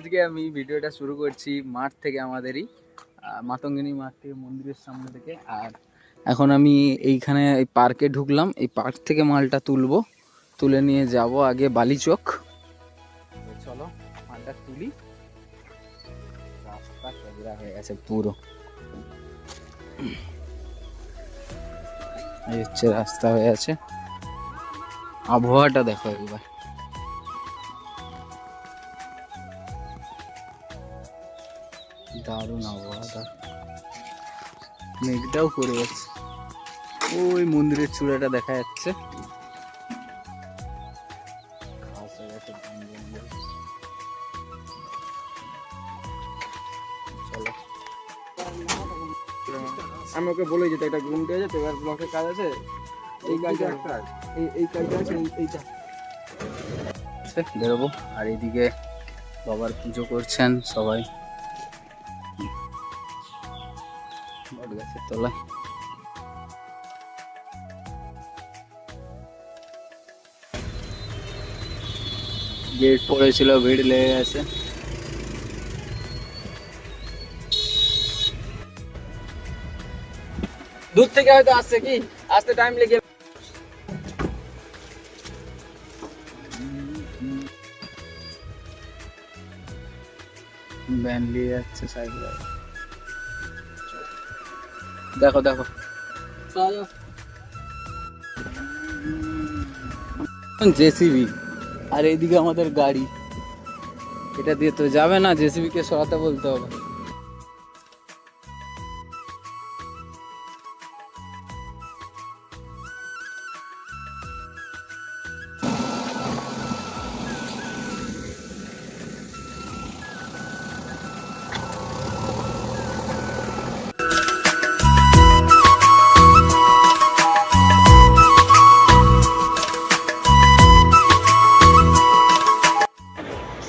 আজকে আমি ভিডিওটা শুরু করছি মাঠ থেকে, আমাদেরই মাতঙ্গিনী মাঠ থেকে, মন্দিরের সামনে থেকে। আর এখন আমি এইখানে এই পার্কে ঢুকলাম। এই পার্ক থেকে মালটা তুলে নিয়ে যাব আগে বালিচক। চলো মালটা তুলি। রাস্তা চওড়া হয়ে গেছে পুরো, এই হচ্ছে রাস্তা হয়ে আছে। আবহাওয়াটা দেখো একবার, দারুণ আবহাওয়াটা। মেঘটাও করে যাচ্ছে, ওই মন্দিরের চূড়াটা দেখা যাচ্ছে। ঘাস হয়ে গেছে, চলো। আমি ওকে বলে যেতে একটা ঘুমতে আছে তো, এবার ব্লকের কাজ আছে, এই কাজটা একটা, এই কাজটা আছে, এইটা বেরোবো। আর এইদিকে বাবার পুজো করছেন সবাই বট গাছের তলায়। গেট পড়েছিল, ভিড় লেগে গেছে। দূর থেকে হয়তো আসছে, কি আসতে টাইম লেগে ভ্যান নিয়ে যাচ্ছে সাইকেল। দেখো দেখো, জেসিবি। আর এইদিকে আমাদের গাড়ি, এটা দিয়ে তো যাবে না, জেসিবি কে সরাতে বলতে হবে।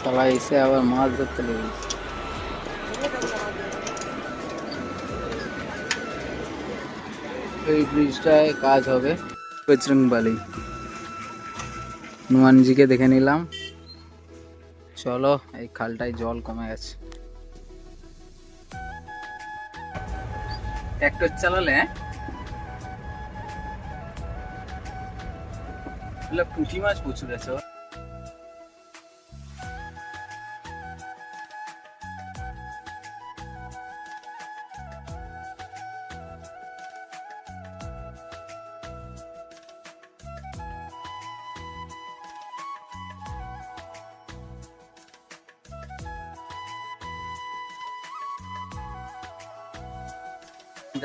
সবাই এসে আবার মাছ ধরতে লেগেছে। এই ব্রিজটায় কাজ হবে, বজরংবলী। হনুমানজিকে দেখে নিলাম। চলো, এই খালটায় জল কমে গেছে। ট্র্যাক্টর চালালে পুঁটি মাছ প্রচুর আছে।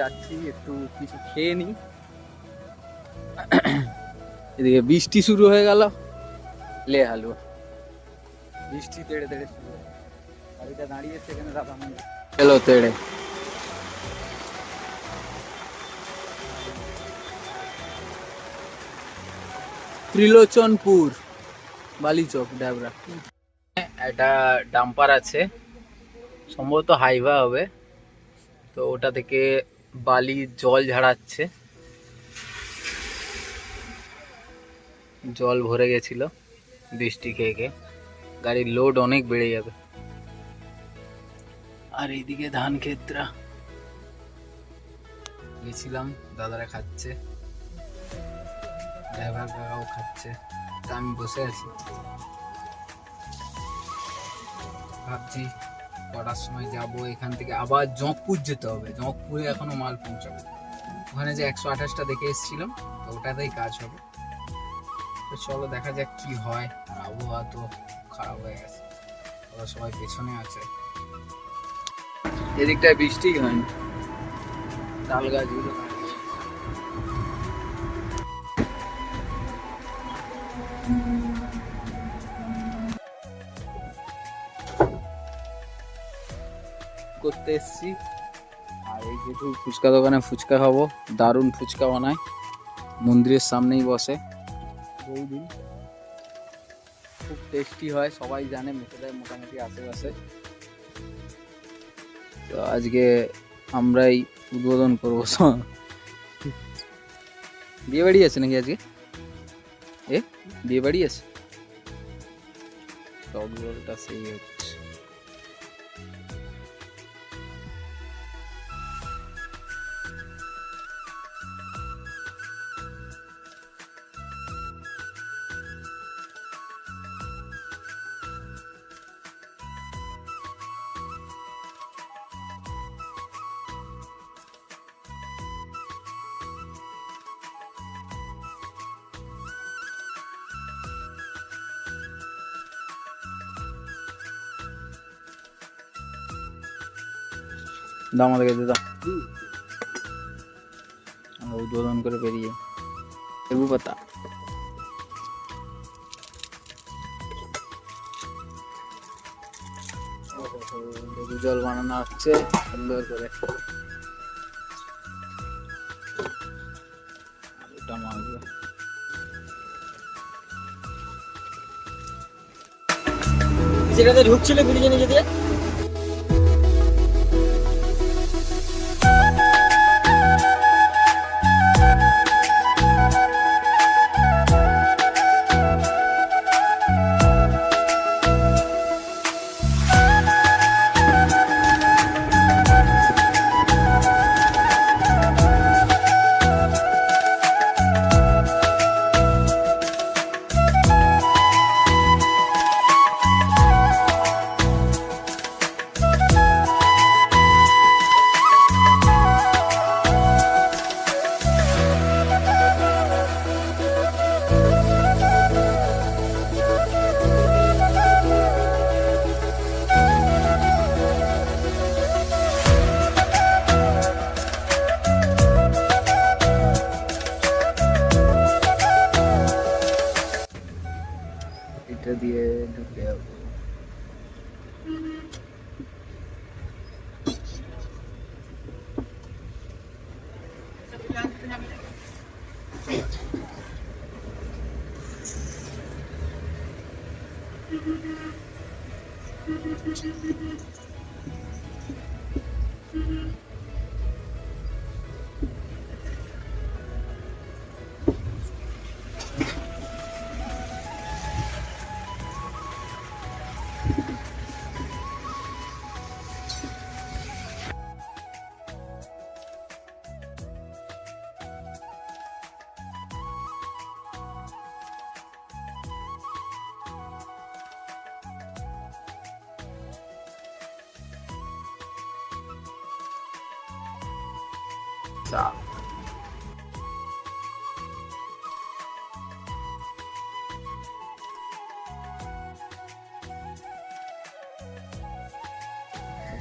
যাচ্ছি একটু কিছু খেয়ে নি। এদিকে বৃষ্টি শুরু হয়ে গেল, লে হালুয়া বৃষ্টি তেড়ে তেড়ে শুরু। গাড়িটা দাঁড়িয়ে সেখানে দাদা এলো তেড়ে। ত্রিলোচনপুর, বালিচক, ডাবরা। একটা ডাম্পার আছে, সম্ভবত হাইভা হবে। তো ওটা থেকে বালি জল ঝাড়াচ্ছে, জল ভরে গেছিল বৃষ্টি খেয়ে খেয়ে। গাড়ির লোড অনেক বেড়ে যাবে। আর এইদিকে ধান ক্ষেতরা গেছিলাম, দাদারা খাচ্ছে, ড্রাইভার কাকাও খাচ্ছে, তা আমি বসে আছি। ভাবছি কটার সময় যাব। এখান থেকে আবার জঙ্কপুর যেতে হবে, জঙ্কপুরে এখনো মাল পৌঁছাবো। ওখানে যে 128টা দেখে এসেছিলাম, তো ওটাতেই কাজ হবে। তো চলো দেখা যাক কি হয়। আবহাওয়া তো খারাপ হয়ে গেছে, ওরা সবাই পেছনে আছে। এদিকটায় বৃষ্টি হয়নি, তাল গাছগুলো করতে এসছি। আর এই যেটু ফুচকা দোকানে ফুচকা খাবো, দারুণ ফুচকা বানায়, মন্দিরের সামনেই বসে বহুদিন, খুব টেস্টি হয়, সবাই জানে, মেয়েদের মোটামুটি আশেপাশে। তো আজকে আমরাই উদ্বোধন করবো। বিয়ে বাড়ি আছে নাকি আজকে? বিয়ে বাড়ি আছে, টক জলটা সেই হচ্ছে। দাও আমাদেরকে দিয়ে দাও, আমরা উদ্বোধন করে বেরিয়ে লেবু পাতা। লেবু জল বানানো হচ্ছে সুন্দর করে। আলুটা মাখবো। যেটাতে ঢুকছিলে ব্রিজে নিচে দিয়ে এটা দিয়ে ঢুকে যাবো।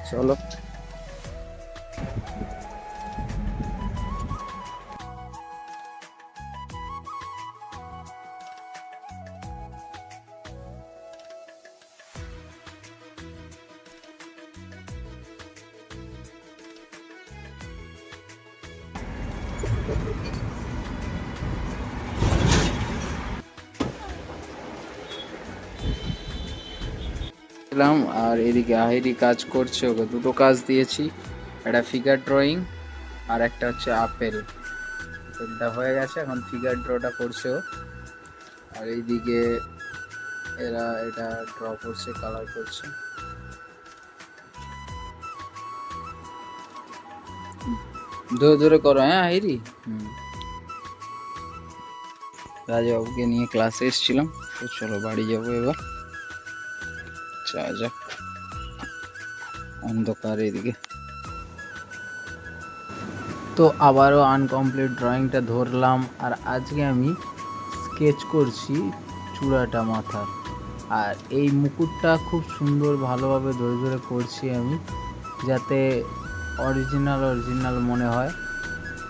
চলো আর এদিকে আহিরি কাজ করছে, ওকে দুটো কাজ দিয়েছি, একটা ফিগার ড্রয়িং আর একটা হচ্ছে আপেল। আপেলটা হয়ে গেছে, এখন ফিগার ড্রটা করছে ও। আর এইদিকে এরা এটা ড্র করছে, কালার করছে। ধরে ধরে করো, হ্যাঁ আহিরি। রাজাবাবুকে নিয়ে ক্লাসে এসেছিলাম, তো চলো বাড়ি যাবো এবার। যাক, অন্ধকার এদিকে। তো আবারও আনকমপ্লিট ড্রয়িংটা ধরলাম, আর আজকে আমি স্কেচ করছি চূড়াটা মাথার। আর এই মুকুটটা খুব সুন্দর ভালোভাবে ধরে ধরে করছি আমি, যাতে অরিজিনাল মনে হয়।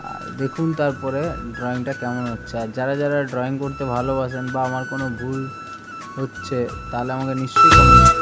আর দেখুন তারপরে ড্রয়িংটা কেমন হচ্ছে। আর যারা যারা ড্রয়িং করতে ভালোবাসেন বা আমার কোনো ভুল হচ্ছে, তাহলে আমাকে নিশ্চয়ই কমেন্ট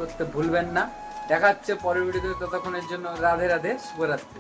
করতে ভুলবেন না। দেখা হচ্ছে পরের ভিডিওতে, ততক্ষণের জন্য রাধে রাধে, শুভরাত্রি।